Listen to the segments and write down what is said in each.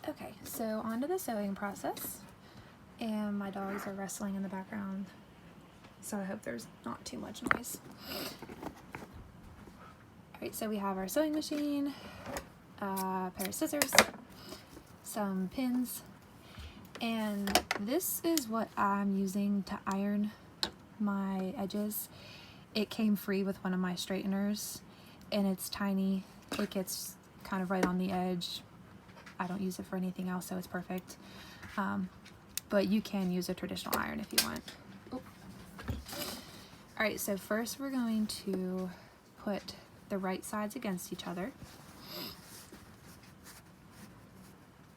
Okay, so on to the sewing process. And my dogs are wrestling in the background, so I hope there's not too much noise. Alright, so we have our sewing machine, a pair of scissors, some pins, and this is what I'm using to iron my edges. It came free with one of my straighteners, and it's tiny. It gets kind of right on the edge. I don't use it for anything else, so it's perfect. But you can use a traditional iron if you want. Alright, so first we're going to put the right sides against each other,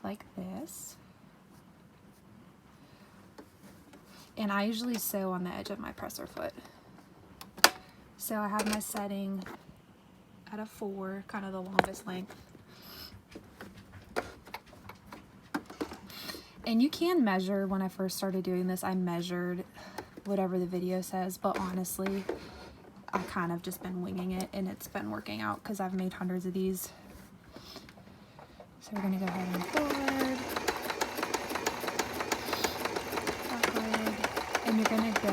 like this. And I usually sew on the edge of my presser foot. So I have my setting at a 4, kind of the longest length. And you can measure. When I first started doing this, I measured whatever the video says, but honestly, I kind of just been winging it, and it's been working out because I've made hundreds of these. So we're gonna go ahead and forward, backward, and you're gonna go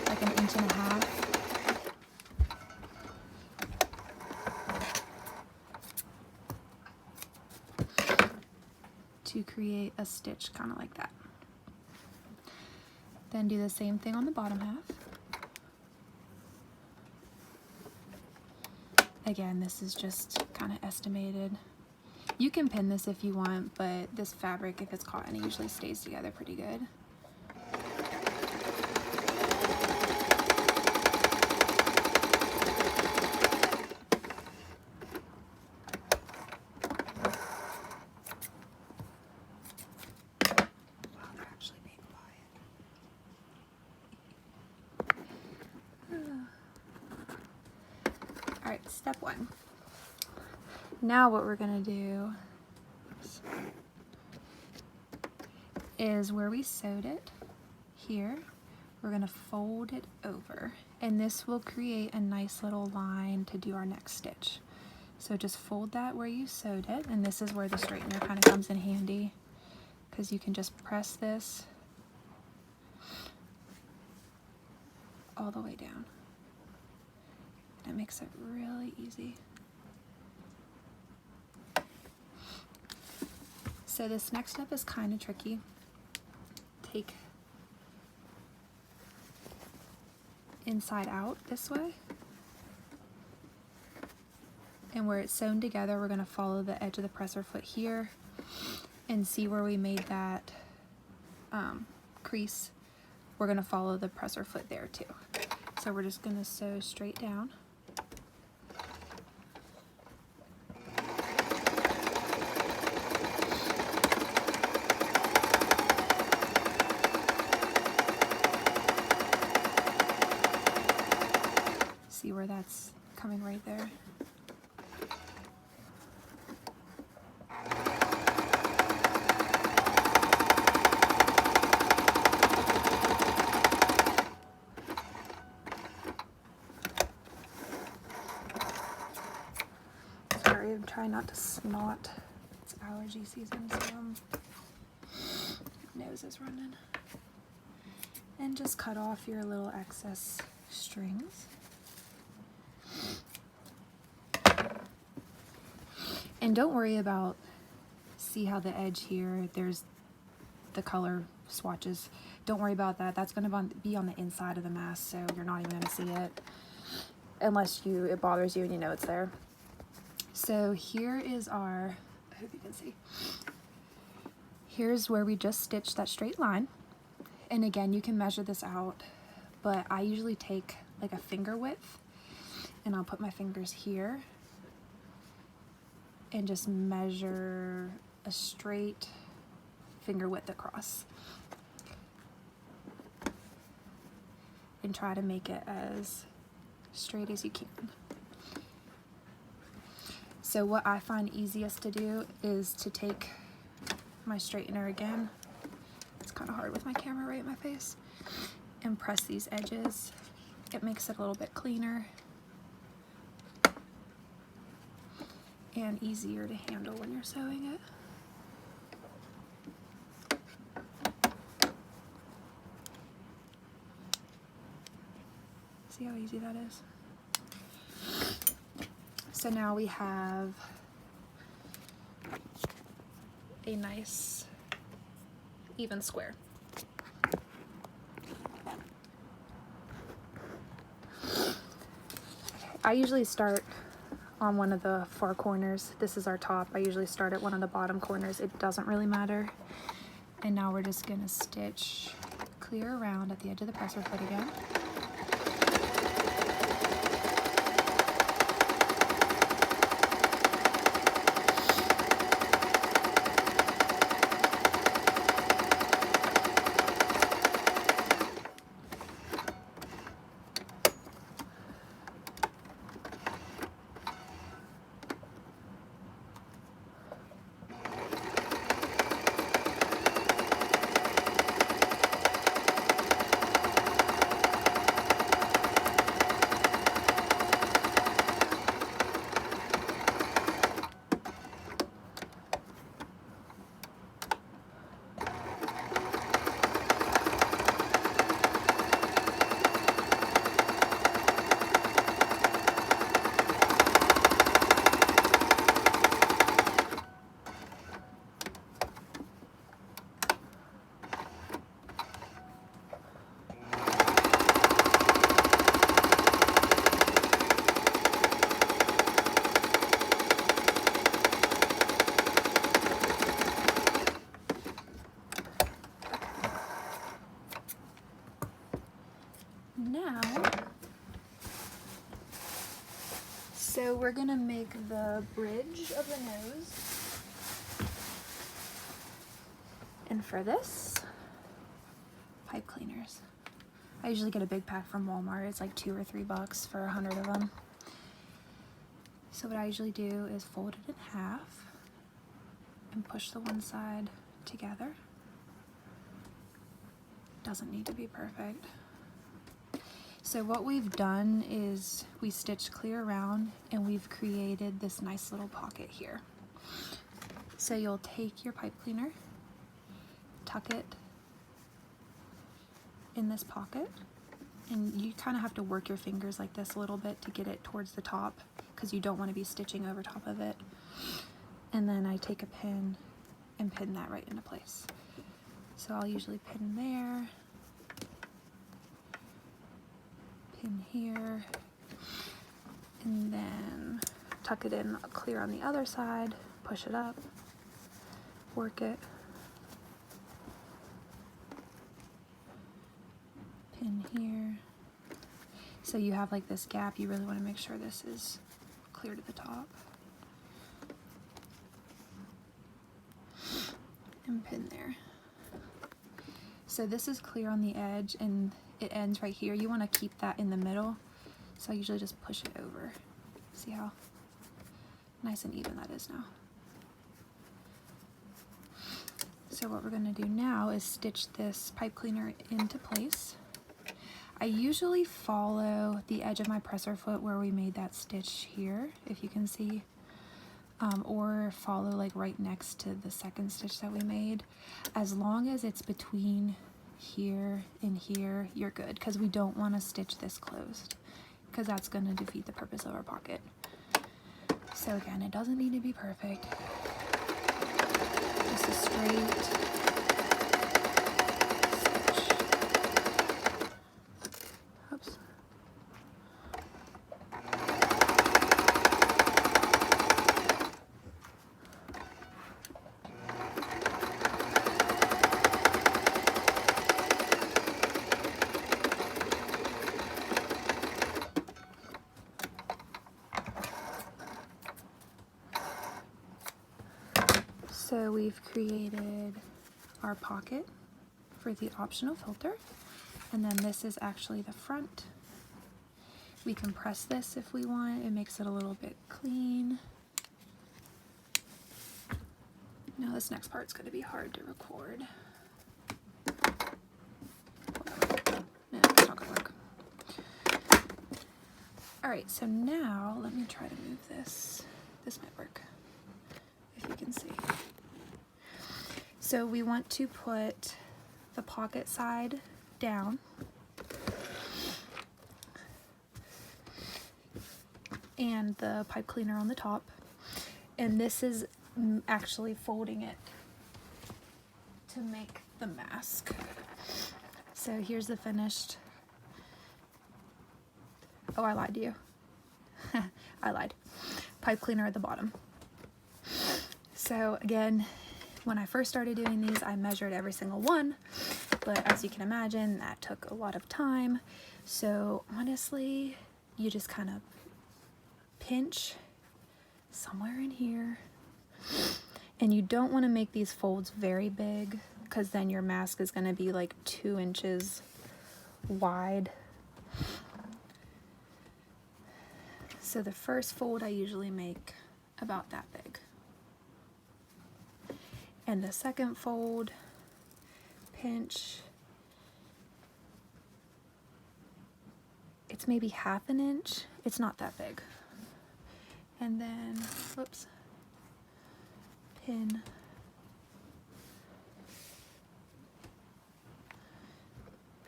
like 1.5 inches. To create a stitch kind of like that. Then do the same thing on the bottom half. Again, this is just kind of estimated. You can pin this if you want, but this fabric, if it's cotton, it usually stays together pretty good. Alright, step 1. Now what we're going to do is where we sewed it here, we're going to fold it over, and this will create a nice little line to do our next stitch. So just fold that where you sewed it, and this is where the straightener kind of comes in handy, because you can just press this all the way down. That makes it really easy. So this next step is kind of tricky. Take inside out this way, and where it's sewn together, we're going to follow the edge of the presser foot here and see where we made that crease. We're going to follow the presser foot there too. So we're just going to sew straight down. See where that's coming right there? Sorry, I'm trying not to snot. It's allergy season, so my nose is running. And just cut off your little excess strings. And don't worry about, see how the edge here, there's the color swatches. Don't worry about that. That's going to be on the inside of the mask, so you're not even going to see it unless it bothers you and you know it's there. So here is our, I hope you can see. Here's where we just stitched that straight line. And again, you can measure this out, but I usually take like a finger width, and I'll put my fingers here and just measure a straight finger width across and try to make it as straight as you can. So what I find easiest to do is to take my straightener again, it's kind of hard with my camera right in my face, and press these edges. It makes it a little bit cleaner. and easier to handle when you're sewing it. See how easy that is? So now we have a nice even square. I usually start on one of the far corners. This is our top. I usually start at one of the bottom corners. It doesn't really matter. And now we're just gonna stitch clear around at the edge of the presser foot again. So we're gonna make the bridge of the nose. And for this, pipe cleaners. I usually get a big pack from Walmart. It's like $2 or $3 for 100 of them. So what I usually do is fold it in half and push the one side together. Doesn't need to be perfect. So what we've done is we stitched clear around and we've created this nice little pocket here. So you'll take your pipe cleaner, tuck it in this pocket, and you kind of have to work your fingers like this a little bit to get it towards the top because you don't want to be stitching over top of it. And then I take a pin and pin that right into place. So I'll usually pin there, pin here, and then tuck it in clear on the other side, push it up, work it, pin here. So you have like this gap. You really want to make sure this is clear to the top. And pin there. So this is clear on the edge and it ends right here. You want to keep that in the middle. So I usually just push it over. See how nice and even that is now. So what we're going to do now is stitch this pipe cleaner into place. I usually follow the edge of my presser foot where we made that stitch here, if you can see, or follow like right next to the second stitch that we made. As long as it's between here and here, you're good, because we don't want to stitch this closed, because that's going to defeat the purpose of our pocket. So again, it doesn't need to be perfect. Just a straight stitch. Oops. So we've created our pocket for the optional filter, and then this is actually the front. We can press this if we want. It makes it a little bit clean. Now this next part's going to be hard to record. No, it's not going to work. Alright, so now let me try to move this this might work, if you can see. So we want to put the pocket side down and the pipe cleaner on the top, and this is actually folding it to make the mask. So here's the finished. Oh, I lied to you. I lied. Pipe cleaner at the bottom. So again, when I first started doing these, I measured every single one, but as you can imagine, that took a lot of time. So honestly, you just kind of pinch somewhere in here, and you don't want to make these folds very big because then your mask is going to be like 2 inches wide. So the first fold I usually make about that big, and the second fold, pinch, it's maybe 1/2 inch. It's not that big. And then, whoops, pin,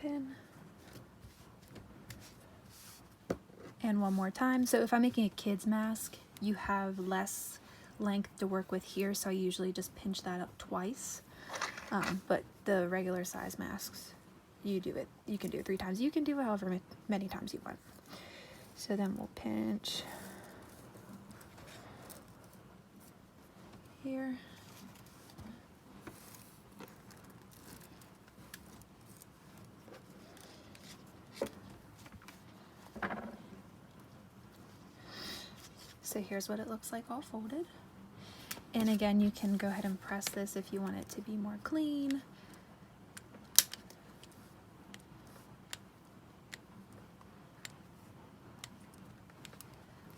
pin, and one more time. So if I'm making a kid's mask, you have less length to work with here, so I usually just pinch that up twice. But the regular size masks, you can do it 3 times. You can do it however many times you want. So then we'll pinch here. So here's what it looks like all folded. And again, you can go ahead and press this if you want it to be more clean.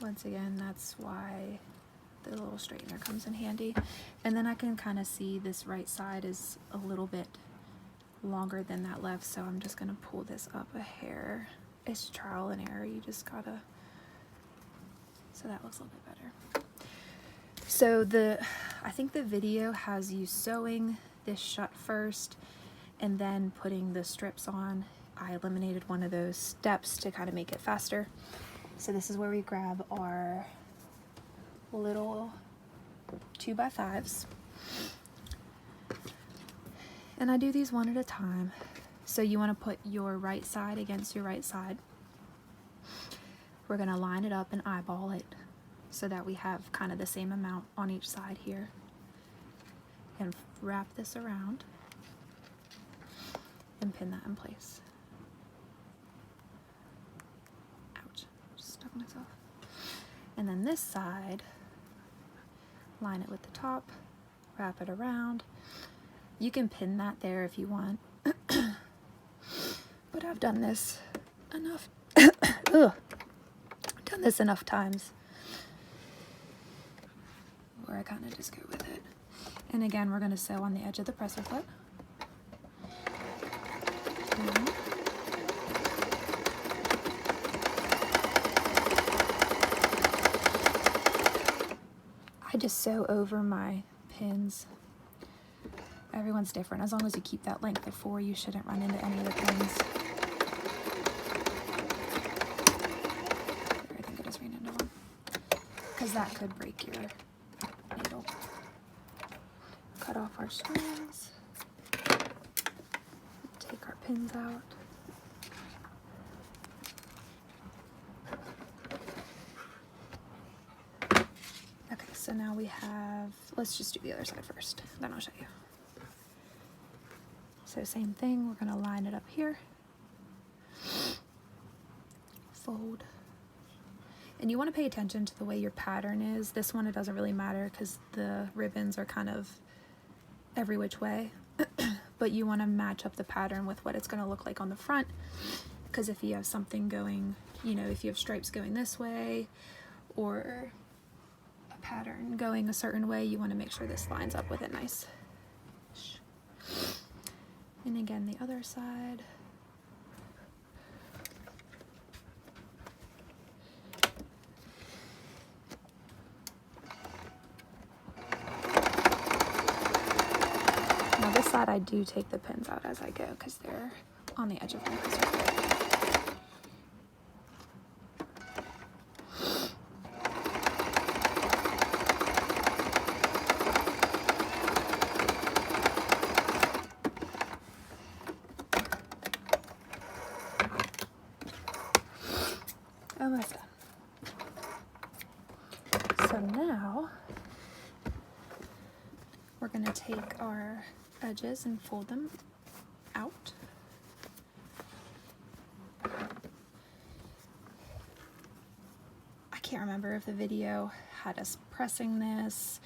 Once again, that's why the little straightener comes in handy. And then I can kind of see this right side is a little bit longer than that left, so I'm just gonna pull this up a hair. It's trial and error, you just gotta, so that looks a little bit better. So I think the video has you sewing this shut first and then putting the strips on. I eliminated one of those steps to kind of make it faster. So this is where we grab our little 2x5s, and I do these one at a time. So you want to put your right side against your right side. We're going to line it up and eyeball it so that we have kind of the same amount on each side here, and wrap this around and pin that in place. Ouch, just stuck myself. And then this side, line it with the top, wrap it around. You can pin that there if you want, but I've done this enough. Ugh. I've done this enough times where I kind of just go with it. And again, we're going to sew on the edge of the presser foot. I just sew over my pins. Everyone's different. As long as you keep that length of 4, you shouldn't run into any of the pins. There, I think I just ran into one, because that could break your needle. Cut off our strands. Take our pins out. Okay, so now we have, let's just do the other side first, then I'll show you. So same thing, we're gonna line it up here, fold, and you want to pay attention to the way your pattern is. This one, it doesn't really matter because the ribbons are kind of every which way, but you want to match up the pattern with what it's going to look like on the front, because if you have something going, you know, if you have stripes going this way or a pattern going a certain way, you want to make sure this lines up with it nice. And again, the other side. side I do take the pins out as I go because they're on the edge of my scissors. Almost done. So now we're going to take our edges and fold them out. I can't remember if the video had us pressing this.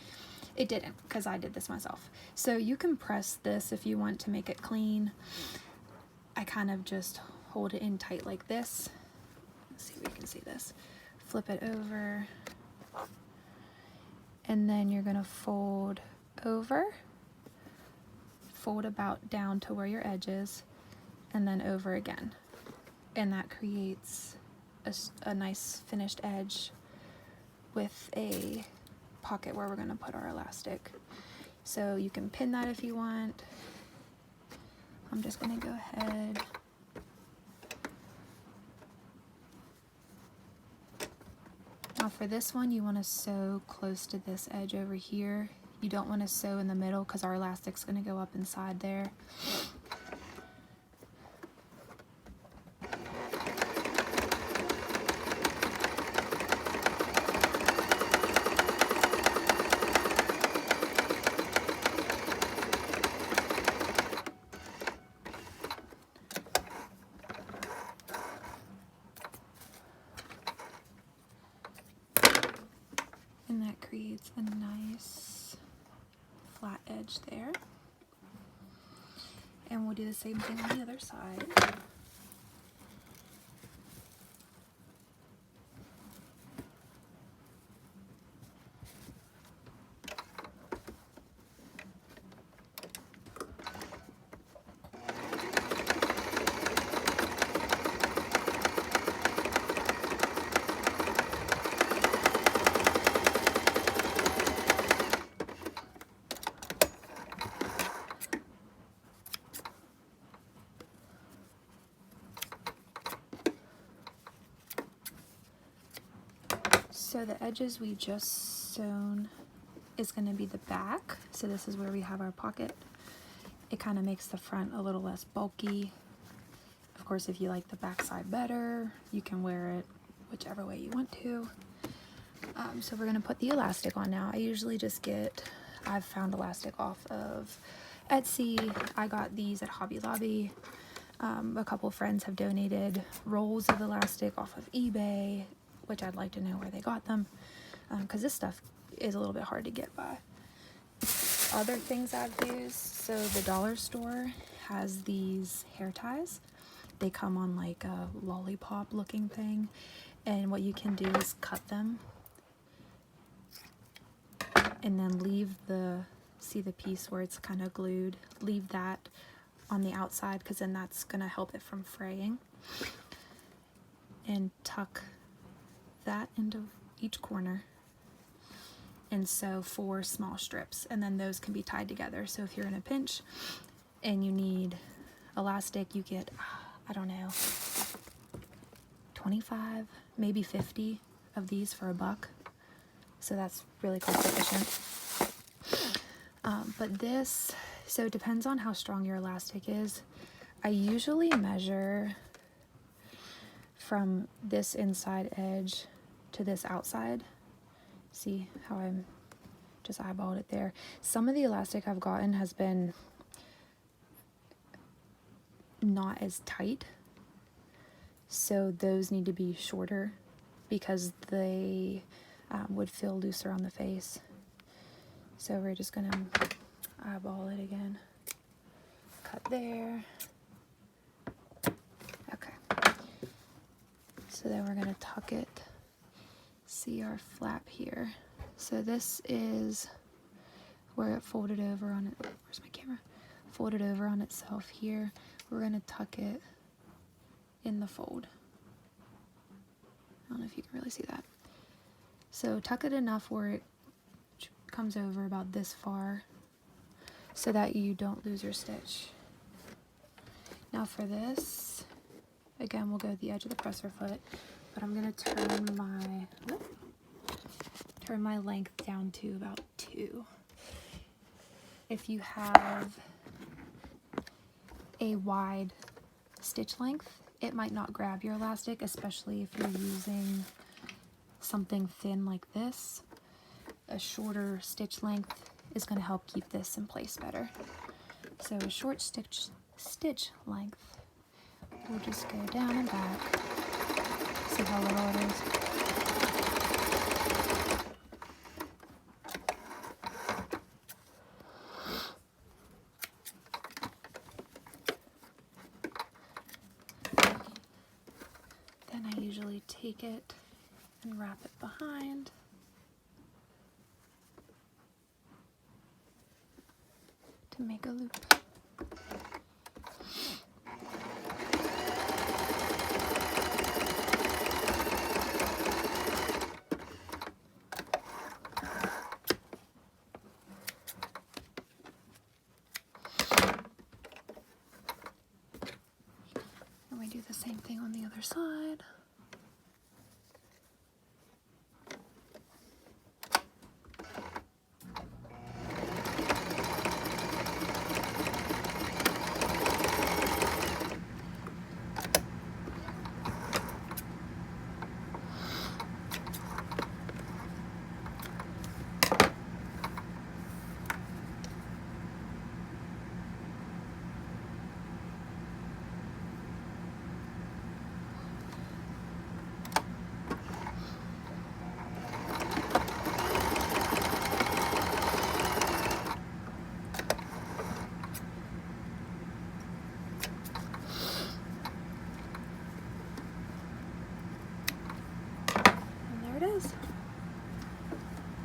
It didn't, because I did this myself. So you can press this if you want to make it clean. I kind of just hold it in tight like this. Let's see if you can see this. Flip it over. And then you're going to fold over. Fold about down to where your edge is. And then over again. And that creates a nice finished edge with a pocket where we're going to put our elastic. So you can pin that if you want. I'm just going to go ahead. Now for this one, you want to sew close to this edge over here. You don't want to sew in the middle because our elastic's going to go up inside there. And that creates a nice flat edge there. And we'll do the same thing on the other side. So the edges we just sewn is going to be the back. So this is where we have our pocket. It kind of makes the front a little less bulky. Of course, if you like the back side better, you can wear it whichever way you want to. So we're going to put the elastic on now. I usually just get, I've found elastic off of Etsy. I got these at Hobby Lobby. A couple friends have donated rolls of elastic off of eBay, which I'd like to know where they got them, because this stuff is a little bit hard to get by. Other things I've used, so the dollar store has these hair ties. They come on like a lollipop looking thing, and what you can do is cut them and then leave the, see the piece where it's kind of glued, leave that on the outside because then that's going to help it from fraying, and tuck that into each corner and sew 4 small strips, and then those can be tied together. So if you're in a pinch and you need elastic, you get, I don't know, 25, maybe 50 of these for $1. So that's really cost efficient. But this, so it depends on how strong your elastic is. I usually measure from this inside edge to this outside. See how I'm just eyeballed it there. Some of the elastic I've gotten has been not as tight, so those need to be shorter because they would feel looser on the face. So we're just gonna eyeball it again. Cut there. Okay. So then we're gonna tuck it. See our flap here. So this is where it folded over on it. Where's my camera? Folded over on itself here. We're gonna tuck it in the fold. I don't know if you can really see that. So tuck it enough where it comes over about this far, so that you don't lose your stitch. Now for this, again, we'll go to the edge of the presser foot, but I'm going to turn my length down to about 2. If you have a wide stitch length, it might not grab your elastic, especially if you're using something thin like this. A shorter stitch length is going to help keep this in place better. So a short stitch length, we'll just go down and back. See how little it is? Then I usually take it and wrap it behind. To make a loop. And we do the same thing on the other side.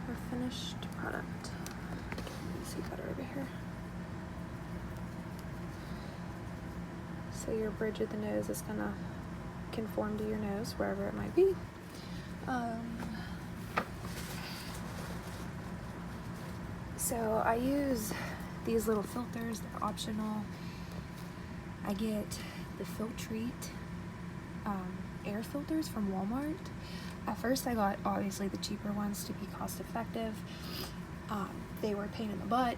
Our finished product. See better over here. So your bridge of the nose is gonna conform to your nose wherever it might be. So I use these little filters, they're optional. I get the Filtrete air filters from Walmart. At first I got obviously the cheaper ones to be cost effective. They were a pain in the butt.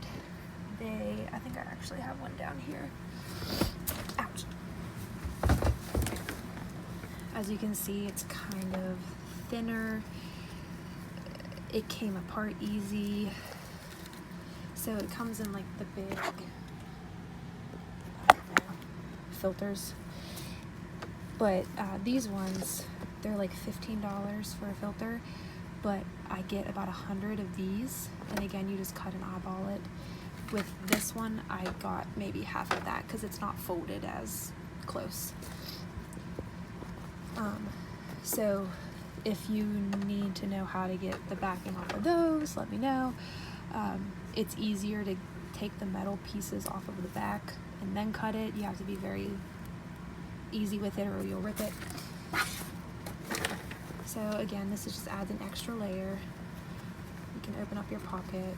I think I actually have one down here. Ouch. As you can see, it's kind of thinner. It came apart easy. So it comes in like the big filters. But these ones, they're like $15 for a filter, but I get about 100 of these, and again, you just cut and eyeball it. With this one, I got maybe half of that because it's not folded as close. So if you need to know how to get the backing off of those, let me know. It's easier to take the metal pieces off of the back and then cut it. You have to be very easy with it or you'll rip it. So again, this just adds an extra layer. You can open up your pocket,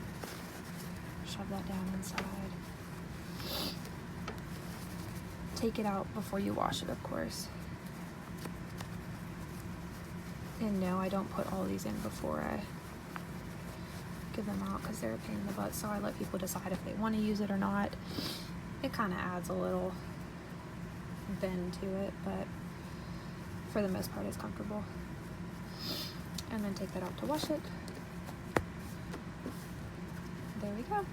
shove that down inside. Take it out before you wash it, of course. And no, I don't put all these in before I give them out because they're a pain in the butt, so I let people decide if they want to use it or not. It kind of adds a little bend to it, but for the most part it's comfortable. And then take that out to wash it. There we go.